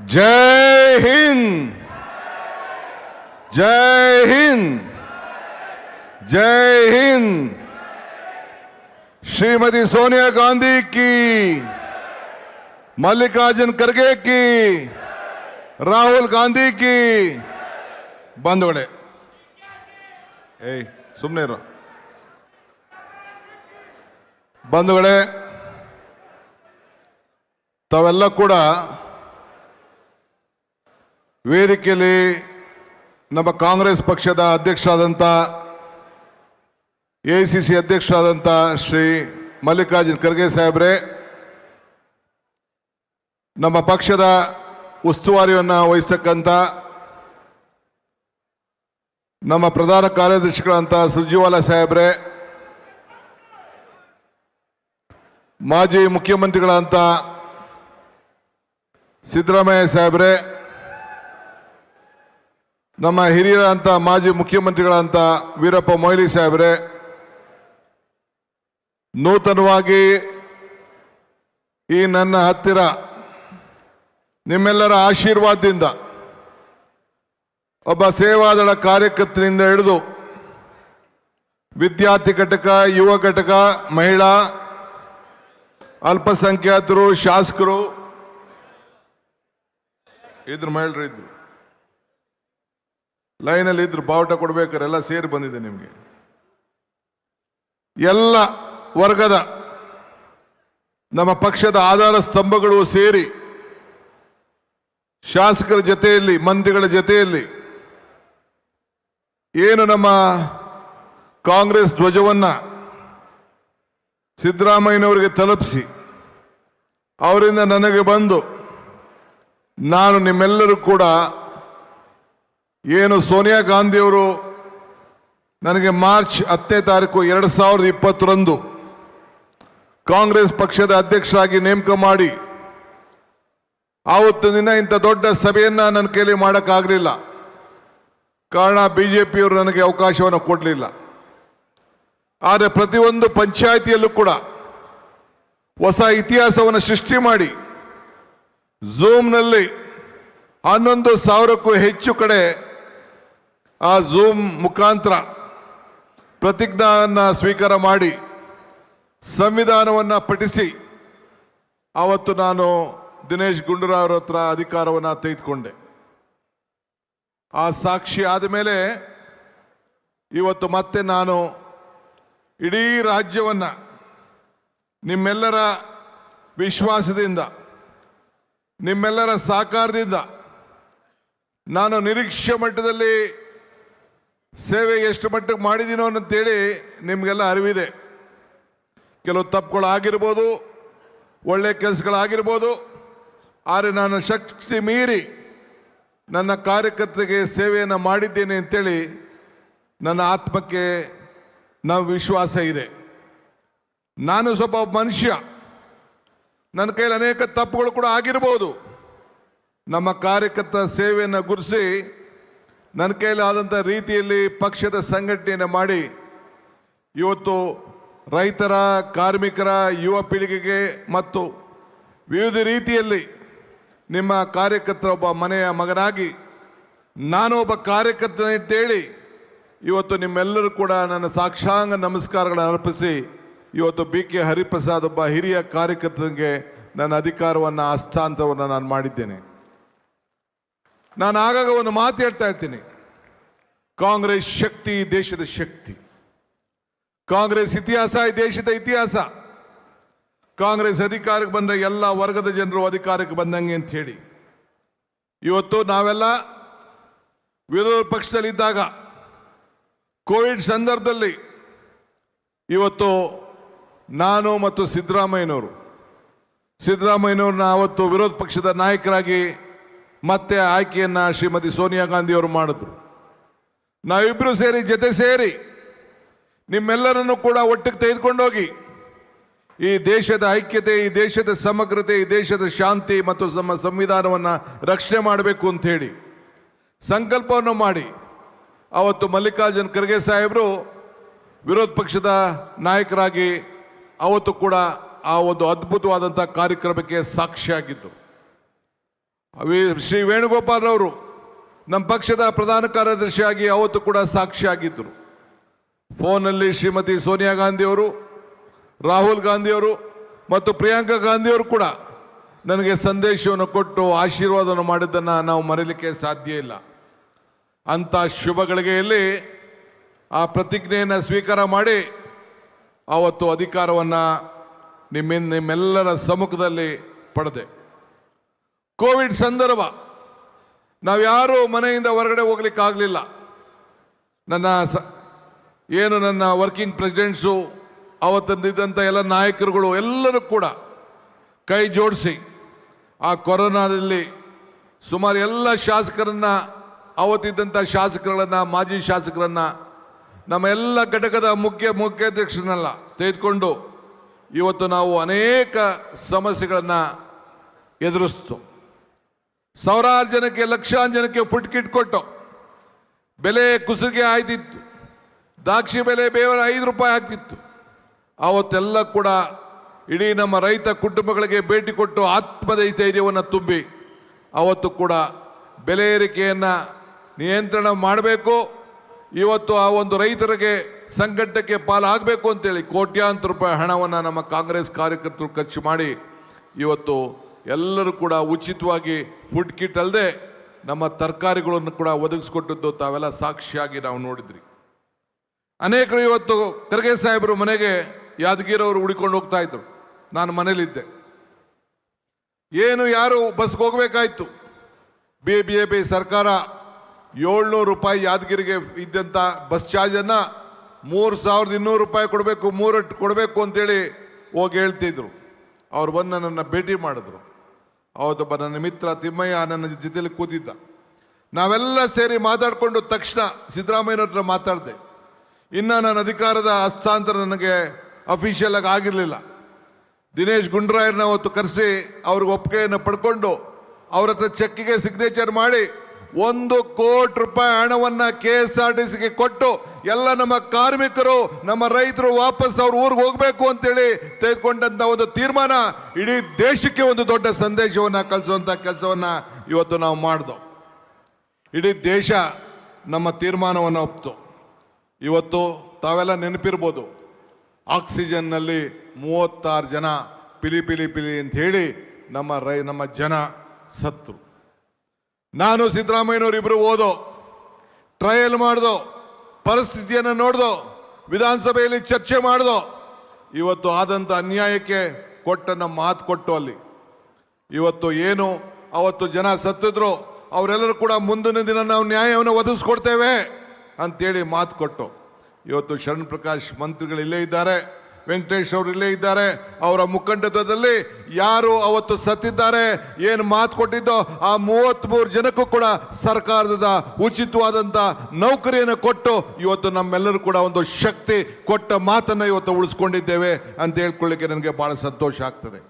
जय हिंद, जय हिंद, जय हिंद। श्रीमती सोनिया गांधी की, मल्लिकार्जुन खड़गे की, राहुल गांधी की। ಬಂಧುಗಳೇ, ಸುಮ್ಮನೆ ಇರು ಬಂಧುಗಳೇ, ತಾವೆಲ್ಲ ಕೂಡ ವೇದಿಕೆಯಲ್ಲಿ ನಮ್ಮ ಕಾಂಗ್ರೆಸ್ ಪಕ್ಷದ ಅಧ್ಯಕ್ಷರಾದಂಥ ಎಐಸಿಸಿ ಅಧ್ಯಕ್ಷರಾದಂಥ ಶ್ರೀ ಮಲ್ಲಿಕಾರ್ಜುನ್ ಖರ್ಗೆ ಸಾಹೇಬ್ರೆ, ನಮ್ಮ ಪಕ್ಷದ ಉಸ್ತುವಾರಿಯನ್ನು ವಹಿಸತಕ್ಕಂಥ ನಮ್ಮ ಪ್ರಧಾನ ಕಾರ್ಯದರ್ಶಿಗಳಂತ ಸುರ್ಜೇವಾಲಾ ಸಾಹೇಬ್ರೆ, ಮಾಜಿ ಮುಖ್ಯಮಂತ್ರಿಗಳಂತ ಸಿದ್ದರಾಮಯ್ಯ ಸಾಹೇಬ್ರೆ, ನಮ್ಮ ಹಿರಿಯರಂತ ಮಾಜಿ ಮುಖ್ಯಮಂತ್ರಿಗಳಂತ ವೀರಪ್ಪ ಮೊಯ್ಲಿ ಸಾಹೇಬ್ರೆ, ನೂತನವಾಗಿ ಈ ನನ್ನ ಹತ್ತಿರ ನಿಮ್ಮೆಲ್ಲರ ಆಶೀರ್ವಾದದಿಂದ ಒಬ್ಬ ಸೇವಾದಳ ಕಾರ್ಯಕರ್ತರಿಂದ ಹಿಡಿದು ವಿದ್ಯಾರ್ಥಿ ಘಟಕ, ಯುವ ಘಟಕ, ಮಹಿಳಾ, ಅಲ್ಪಸಂಖ್ಯಾತರು, ಶಾಸಕರು ಇದ್ರು, ಮಹಿಳೆಯರು ಇದ್ರು, ಲೈನಲ್ಲಿ ಇದ್ರು, ಬಾವುಟ ಕೊಡ್ಬೇಕಾರೆ ಎಲ್ಲ ಸೇರಿ ಬಂದಿದೆ. ನಿಮಗೆ ಎಲ್ಲ ವರ್ಗದ ನಮ್ಮ ಪಕ್ಷದ ಆಧಾರ ಸ್ತಂಭಗಳು ಸೇರಿ ಶಾಸಕರ ಜೊತೆಯಲ್ಲಿ, ಮಂತ್ರಿಗಳ ಜೊತೆಯಲ್ಲಿ ಏನು ನಮ್ಮ ಕಾಂಗ್ರೆಸ್ ಧ್ವಜವನ್ನ ಸಿದ್ದರಾಮಯ್ಯನವರಿಗೆ ತಲುಪಿಸಿ ಅವರಿಂದ ನನಗೆ ಬಂದು ನಾನು ನಿಮ್ಮೆಲ್ಲರೂ ಕೂಡ ಏನು ಸೋನಿಯಾ ಗಾಂಧಿಯವರು ನನಗೆ ಮಾರ್ಚ್ 10ನೇ ತಾರೀಕು 2020ರಂದು ಕಾಂಗ್ರೆಸ್ ಪಕ್ಷದ ಅಧ್ಯಕ್ಷರಾಗಿ ನೇಮಕ ಮಾಡಿ ಆವತ್ತು ದಿನ ಇಂಥ ದೊಡ್ಡ ಸಭೆಯನ್ನ ನನ್ನ ಕೈಲಿ ಮಾಡೋಕ್ಕಾಗಲಿಲ್ಲ. ಕಾರಣ ಬಿಜೆಪಿಯವರು ನನಗೆ ಅವಕಾಶವನ್ನು ಕೊಡಲಿಲ್ಲ. ಆದರೆ ಪ್ರತಿಯೊಂದು ಪಂಚಾಯಿತಿಯಲ್ಲೂ ಕೂಡ ಹೊಸ ಇತಿಹಾಸವನ್ನು ಸೃಷ್ಟಿ ಮಾಡಿ ಝೂಮ್ನಲ್ಲಿ 11,000ಕ್ಕೂ ಹೆಚ್ಚು ಕಡೆ ಆ ಝೂಮ್ ಮುಖಾಂತರ ಪ್ರತಿಜ್ಞಾನ ಸ್ವೀಕಾರ ಮಾಡಿ ಸಂವಿಧಾನವನ್ನು ಪಠಿಸಿ ಆವತ್ತು ನಾನು ದಿನೇಶ್ ಗುಂಡೂರಾವ್ ಹತ್ರ ಅಧಿಕಾರವನ್ನು ತೆಗೆದುಕೊಂಡೆ. ಆ ಸಾಕ್ಷಿ ಆದಮೇಲೆ ಇವತ್ತು ಮತ್ತೆ ನಾನು ಇಡೀ ರಾಜ್ಯವನ್ನು ನಿಮ್ಮೆಲ್ಲರ ವಿಶ್ವಾಸದಿಂದ, ನಿಮ್ಮೆಲ್ಲರ ಸಹಕಾರದಿಂದ ನಾನು ನಿರೀಕ್ಷೆ ಮಟ್ಟದಲ್ಲಿ ಸೇವೆ ಎಷ್ಟು ಮಟ್ಟಕ್ಕೆ ಮಾಡಿದ್ದೀನೋ ಅಂತೇಳಿ ನಿಮಗೆಲ್ಲ ಅರಿವಿದೆ. ಕೆಲವು ತಪ್ಪುಗಳು ಆಗಿರ್ಬೋದು, ಒಳ್ಳೆಯ ಕೆಲಸಗಳಾಗಿರ್ಬೋದು, ಆದರೆ ನಾನು ಶಕ್ತಿ ಮೀರಿ ನನ್ನ ಕಾರ್ಯಕರ್ತರಿಗೆ ಸೇವೆಯನ್ನು ಮಾಡಿದ್ದೇನೆ ಅಂತೇಳಿ ನನ್ನ ಆತ್ಮಕ್ಕೆ ನಾವು ವಿಶ್ವಾಸ ಇದೆ. ನಾನು ಸ್ವಲ್ಪ ಮನುಷ್ಯ, ನನ್ನ ಕೈಲಿ ಅನೇಕ ತಪ್ಪುಗಳು ಕೂಡ ಆಗಿರ್ಬೋದು. ನಮ್ಮ ಕಾರ್ಯಕರ್ತರ ಸೇವೆಯನ್ನು ಗುರುಸಿ ನನ್ನ ಕೈಲಾದಂಥ ರೀತಿಯಲ್ಲಿ ಪಕ್ಷದ ಸಂಘಟನೆಯನ್ನು ಮಾಡಿ ಇವತ್ತು ರೈತರ, ಕಾರ್ಮಿಕರ, ಯುವ ಪೀಳಿಗೆಗೆ ಮತ್ತು ವಿವಿಧ ರೀತಿಯಲ್ಲಿ ನಿಮ್ಮ ಕಾರ್ಯಕರ್ತರ ಒಬ್ಬ ಮನೆಯ ಮಗನಾಗಿ ನಾನು ಒಬ್ಬ ಕಾರ್ಯಕರ್ತನ ಅಂತೇಳಿ ಇವತ್ತು ನಿಮ್ಮೆಲ್ಲರೂ ಕೂಡ ನನ್ನ ಸಾಕ್ಷಾಂಗ ನಮಸ್ಕಾರಗಳನ್ನು ಅರ್ಪಿಸಿ ಇವತ್ತು BK ಹರಿಪ್ರಸಾದ್ ಒಬ್ಬ ಹಿರಿಯ ಕಾರ್ಯಕರ್ತನಿಗೆ ನನ್ನ ಅಧಿಕಾರವನ್ನು ಹಸ್ತಾಂತರವನ್ನು ನಾನು ಮಾಡಿದ್ದೇನೆ. ನಾನು ಆಗಾಗ ಒಂದು ಮಾತು ಹೇಳ್ತಾ ಇರ್ತೀನಿ, ಕಾಂಗ್ರೆಸ್ ಶಕ್ತಿ, ದೇಶದ ಶಕ್ತಿ. ಕಾಂಗ್ರೆಸ್ ಇತಿಹಾಸ, ಈ ದೇಶದ ಇತಿಹಾಸ. ಕಾಂಗ್ರೆಸ್ ಅಧಿಕಾರಕ್ಕೆ ಬಂದರೆ ಎಲ್ಲ ವರ್ಗದ ಜನರು ಅಧಿಕಾರಕ್ಕೆ ಬಂದಂಗೆ ಅಂತ ಹೇಳಿ ಇವತ್ತು ನಾವೆಲ್ಲ ವಿರೋಧ ಪಕ್ಷದಲ್ಲಿದ್ದಾಗ ಕೋವಿಡ್ ಸಂದರ್ಭದಲ್ಲಿ ಇವತ್ತು ನಾನು ಮತ್ತು ಸಿದ್ದರಾಮಯ್ಯನವ್ರನ್ನ ಅವತ್ತು ವಿರೋಧ ಪಕ್ಷದ ನಾಯಕರಾಗಿ ಮತ್ತೆ ಆಯ್ಕೆಯನ್ನು ಶ್ರೀಮತಿ ಸೋನಿಯಾ ಗಾಂಧಿಯವರು ಮಾಡಿದ್ರು. ನಾವಿಬ್ಬರು ಜೊತೆ ಸೇರಿ ನಿಮ್ಮೆಲ್ಲರನ್ನು ಕೂಡ ಒಟ್ಟಿಗೆ ತೆಗೆದುಕೊಂಡೋಗಿ ಈ ದೇಶದ ಐಕ್ಯತೆ, ಈ ದೇಶದ ಸಮಗ್ರತೆ, ಈ ದೇಶದ ಶಾಂತಿ ಮತ್ತು ನಮ್ಮ ಸಂವಿಧಾನವನ್ನು ರಕ್ಷಣೆ ಮಾಡಬೇಕು ಅಂತ ಹೇಳಿ ಸಂಕಲ್ಪವನ್ನು ಮಾಡಿ ಅವತ್ತು ಮಲ್ಲಿಕಾರ್ಜುನ್ ಖರ್ಗೆ ಸಾಹೇಬರು ವಿರೋಧ ಪಕ್ಷದ ನಾಯಕರಾಗಿ ಅವತ್ತು ಕೂಡ ಆ ಒಂದು ಅದ್ಭುತವಾದಂಥ ಕಾರ್ಯಕ್ರಮಕ್ಕೆ ಸಾಕ್ಷಿಯಾಗಿದ್ದು. ಶ್ರೀ ವೇಣುಗೋಪಾಲ್ ಅವರು ನಮ್ಮ ಪಕ್ಷದ ಪ್ರಧಾನ ಕಾರ್ಯದರ್ಶಿಯಾಗಿ ಅವತ್ತು ಕೂಡ ಸಾಕ್ಷಿಯಾಗಿದ್ದರು. ಫೋನಲ್ಲಿ ಶ್ರೀಮತಿ ಸೋನಿಯಾ ಗಾಂಧಿಯವರು, ರಾಹುಲ್ ಗಾಂಧಿಯವರು ಮತ್ತು ಪ್ರಿಯಾಂಕಾ ಗಾಂಧಿಯವರು ಕೂಡ ನನಗೆ ಸಂದೇಶವನ್ನು ಕೊಟ್ಟು ಆಶೀರ್ವಾದವನ್ನು ಮಾಡಿದ್ದನ್ನು ನಾವು ಮರೆಯಲಿಕ್ಕೆ ಸಾಧ್ಯ ಇಲ್ಲ. ಅಂಥ ಶುಭ ಗಳಿಗೆಯಲ್ಲಿ ಆ ಪ್ರತಿಜ್ಞೆಯನ್ನು ಸ್ವೀಕಾರ ಮಾಡಿ ಆವತ್ತು ಅಧಿಕಾರವನ್ನು ನಿಮ್ಮೆಲ್ಲರ ಸಮ್ಮುಖದಲ್ಲಿ ಪಡೆದೆ. ಕೋವಿಡ್ ಸಂದರ್ಭ ನಾವ್ಯಾರೂ ಮನೆಯಿಂದ ಹೊರಗಡೆ ಹೋಗ್ಲಿಕ್ಕಾಗಲಿಲ್ಲ. ನನ್ನ ವರ್ಕಿಂಗ್ ಪ್ರೆಸಿಡೆಂಟ್ಸು, ಅವತ್ತಿದ್ದಂಥ ಎಲ್ಲ ನಾಯಕರುಗಳು ಎಲ್ಲರೂ ಕೂಡ ಕೈ ಜೋಡಿಸಿ ಆ ಕೊರೋನಾದಲ್ಲಿ ಸುಮಾರು ಎಲ್ಲ ಶಾಸಕರನ್ನು, ಅವತ್ತಿದ್ದಂಥ ಶಾಸಕರುಗಳನ್ನು, ಮಾಜಿ ಶಾಸಕರನ್ನು, ನಮ್ಮ ಎಲ್ಲ ಘಟಕದ ಮುಖ್ಯಾಧ್ಯಕ್ಷರನ್ನೆಲ್ಲ ತೆಗೆದುಕೊಂಡು ಇವತ್ತು ನಾವು ಅನೇಕ ಸಮಸ್ಯೆಗಳನ್ನು ಎದುರಿಸ್ತು. ಸಾವಿರಾರು ಜನಕ್ಕೆ, ಲಕ್ಷಾಂತರ ಜನಕ್ಕೆ ಫುಡ್ ಕಿಟ್ ಕೊಟ್ಟು ಬೆಲೆ ಕುಸಿಗೆ ಆಯ್ತಿತ್ತು. ದ್ರಾಕ್ಷಿ ಬೆಲೆ ಬೇರೆ 5 ರೂಪಾಯಿ ಆಗ್ತಿತ್ತು. ಅವತ್ತೆಲ್ಲ ಕೂಡ ಇಡೀ ನಮ್ಮ ರೈತ ಕುಟುಂಬಗಳಿಗೆ ಭೇಟಿ ಕೊಟ್ಟು ಆತ್ಮಧೈರ್ಯವನ್ನು ತುಂಬಿ ಅವತ್ತು ಕೂಡ ಬೆಲೆ ಏರಿಕೆಯನ್ನು ನಿಯಂತ್ರಣ ಮಾಡಬೇಕು, ಇವತ್ತು ಆ ಒಂದು ರೈತರಿಗೆ ಸಂಕಟಕ್ಕೆ ಪಾಲಾಗಬೇಕು ಅಂತೇಳಿ ಕೋಟ್ಯಾಂತರ ರೂಪಾಯಿ ಹಣವನ್ನು ನಮ್ಮ ಕಾಂಗ್ರೆಸ್ ಕಾರ್ಯಕರ್ತರು ಖರ್ಚು ಮಾಡಿ ಇವತ್ತು ಎಲ್ಲರೂ ಕೂಡ ಉಚಿತವಾಗಿ ಫುಡ್ ಕಿಟ್ ಅಲ್ಲದೆ ನಮ್ಮ ತರಕಾರಿಗಳನ್ನು ಕೂಡ ಒದಗಿಸ್ಕೊಟ್ಟಿದ್ದು ತಾವೆಲ್ಲ ಸಾಕ್ಷಿಯಾಗಿ ನಾವು ನೋಡಿದ್ರಿ. ಅನೇಕರು ಇವತ್ತು ಖರ್ಗೆ ಸಾಹೇಬರು ಮನೆಗೆ ಯಾದಗಿರವರು ಹುಡಿಕೊಂಡು ಹೋಗ್ತಾ ಇದ್ರು. ನಾನು ಮನೇಲಿದ್ದೆ. ಯಾರು ಬಸ್ಗೆ ಹೋಗ್ಬೇಕಾಯ್ತು. BJP ಸರ್ಕಾರ 700 ರೂಪಾಯಿ ಯಾದಗಿರಿಗೆ ಇದ್ದಂಥ ಬಸ್ ಚಾರ್ಜನ್ನು 3200 ರೂಪಾಯಿ ಕೊಡಬೇಕು, 3 ಕೊಡಬೇಕು ಅಂತೇಳಿ ಹೋಗಿ ಹೇಳ್ತಿದ್ರು. ಅವ್ರು ಬಂದು ನನ್ನನ್ನು ಭೇಟಿ ಮಾಡಿದ್ರು. ಅವತ್ತೊಬ್ಬ ನನ್ನ ಮಿತ್ರ ತಿಮ್ಮಯ್ಯ ನನ್ನ ಜೊತೆಲಿ ಕೂತಿದ್ದ. ನಾವೆಲ್ಲ ಸೇರಿ ಮಾತಾಡಿಕೊಂಡು ತಕ್ಷಣ ಸಿದ್ದರಾಮಯ್ಯನವ್ರ ಹತ್ರ ಮಾತಾಡಿದೆ. ಇನ್ನು ನನ್ನ ಅಧಿಕಾರದ ಹಸ್ತಾಂತರ ನನಗೆ ಅಫಿಷಿಯಲ್ ಆಗಿ ಆಗಿರಲಿಲ್ಲ. ದಿನೇಶ್ ಗುಂಡೂರಾಯರನ್ನ ಅವತ್ತು ಕರೆಸಿ ಅವ್ರಿಗೆ ಒಪ್ಪಿಗೆಯನ್ನು ಪಡ್ಕೊಂಡು ಅವ್ರ ಹತ್ರ ಚೆಕ್ಕಿಗೆ ಸಿಗ್ನೇಚರ್ ಮಾಡಿ 1 ಕೋಟಿ ರೂಪಾಯಿ ಹಣವನ್ನು KSRTCಗೆ ಕೊಟ್ಟು ಎಲ್ಲ ನಮ್ಮ ಕಾರ್ಮಿಕರು, ನಮ್ಮ ರೈತರು ವಾಪಸ್ ಅವ್ರ ಊರಿಗೆ ಹೋಗಬೇಕು ಅಂತೇಳಿ ತೆಗೆದುಕೊಂಡಂಥ ಒಂದು ತೀರ್ಮಾನ ಇಡೀ ದೇಶಕ್ಕೆ ಒಂದು ದೊಡ್ಡ ಸಂದೇಶವನ್ನು ಕಳಿಸುವಂಥ ಕೆಲಸವನ್ನು ಇವತ್ತು ನಾವು ಮಾಡಿದೋ. ಇಡೀ ದೇಶ ನಮ್ಮ ತೀರ್ಮಾನವನ್ನು ಒಪ್ತು. ಇವತ್ತು ತಾವೆಲ್ಲ ನೆನಪಿರ್ಬೋದು, ಆಕ್ಸಿಜನ್ನಲ್ಲಿ 36 ಜನ ಪಿಲಿ ಅಂತ ಹೇಳಿ ನಮ್ಮ ಜನ ಸತ್ರು. ನಾನು ಸಿದ್ದರಾಮಯ್ಯನವರು ಇಬ್ಬರು ಓದೋ, ಟ್ರಯಲ್ ಮಾಡ್ದೋ, ಪರಿಸ್ಥಿತಿಯನ್ನು ನೋಡ್ದೋ, ವಿಧಾನಸಭೆಯಲ್ಲಿ ಚರ್ಚೆ ಮಾಡ್ದೋ, ಇವತ್ತು ಆದಂಥ ಅನ್ಯಾಯಕ್ಕೆ ಕೊಟ್ಟನ್ನ ಮಾತು ಕೊಟ್ಟು ಅಲ್ಲಿ ಇವತ್ತು ಏನು ಅವತ್ತು ಜನ ಸತ್ತಿದ್ರು ಅವರೆಲ್ಲರೂ ಕೂಡ ಮುಂದಿನ ದಿನ ನಾವು ನ್ಯಾಯವನ್ನು ಒದಗಿಸ್ಕೊಡ್ತೇವೆ ಅಂತೇಳಿ ಮಾತು ಕೊಟ್ಟು ಇವತ್ತು ಶರಣ್ ಪ್ರಕಾಶ್ ಮಂತ್ರಿಗಳು ಇಲ್ಲೇ ಇದ್ದಾರೆ, ವೆಂಕಟೇಶ್ ಅವರು ಇಲ್ಲೇ ಇದ್ದಾರೆ. ಅವರ ಮುಖಂಡತ್ವದಲ್ಲಿ ಯಾರು ಅವತ್ತು ಸತ್ತಿದ್ದಾರೆ, ಏನು ಮಾತು ಕೊಟ್ಟಿದ್ದೋ ಆ 33 ಜನಕ್ಕೂ ಕೂಡ ಸರ್ಕಾರದ ಉಚಿತವಾದಂಥ ನೌಕರಿಯನ್ನು ಕೊಟ್ಟು ಇವತ್ತು ನಮ್ಮೆಲ್ಲರೂ ಕೂಡ ಒಂದು ಶಕ್ತಿ ಕೊಟ್ಟ ಮಾತನ್ನು ಇವತ್ತು ಉಳಿಸ್ಕೊಂಡಿದ್ದೇವೆ ಅಂತ ಹೇಳ್ಕೊಳ್ಳಿಕ್ಕೆ ನನಗೆ ಬಹಳ ಸಂತೋಷ ಆಗ್ತದೆ.